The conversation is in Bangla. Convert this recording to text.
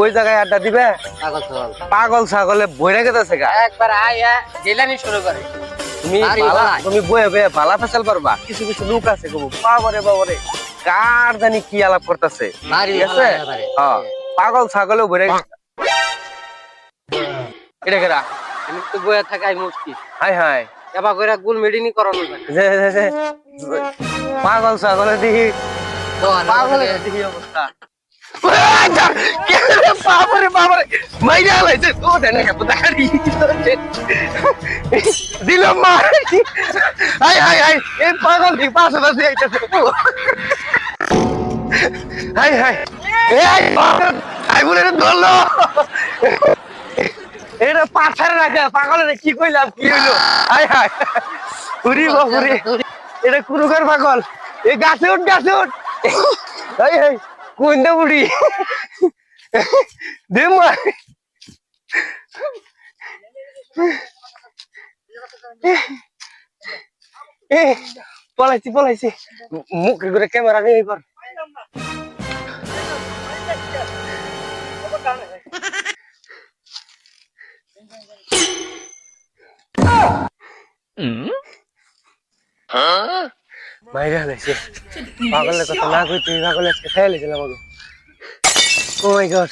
ওই জায়গায় আড্ডা দিবে পাগল ছাগলে বইরা গেছে গা একবার আয়া জেলানি শুরু করে তুমি বয়ে বয়ে ভালা ফেসাল পারবা কিছু কিছু লোক আছে গো বাবারে বাবারে কার জানি কি আলাপ করতেছে ঠিক আছে পাগল ছাগলেও বইরা গেছে এটা কেরা আমি তো বইয়া থাকাই মুশকিল হাই হাই এবার কইরা গুল মেডিনি করানো যায় যে পাগল ছাগলে দেখি পাগলের দেখি অবস্থা বাবারে বাবারে মাইরা লাইছে ও দেনে কে দাঁড়ি দিল মার হাই হাই হাই এই পাগল কি পাশে পাশে আইতাছে হাই হাই এই পাগল আই বলে ধরলো এটা পাথর রাখা পাগলের কি কইলাম কি হইলো হাই হাই উরি বাবুরে এটা কুরুকার পাগল এই গাছে উঠ হাই হাই কোনটা বুড়ি দে মার পলাইছি মুখে করে ক্যামেরা নিয়ে এবার মাইরা লাইছে পাগলের কথা না কই তুই পাগলের খেয়ে লেছিলাম আমাকে ও মাই গড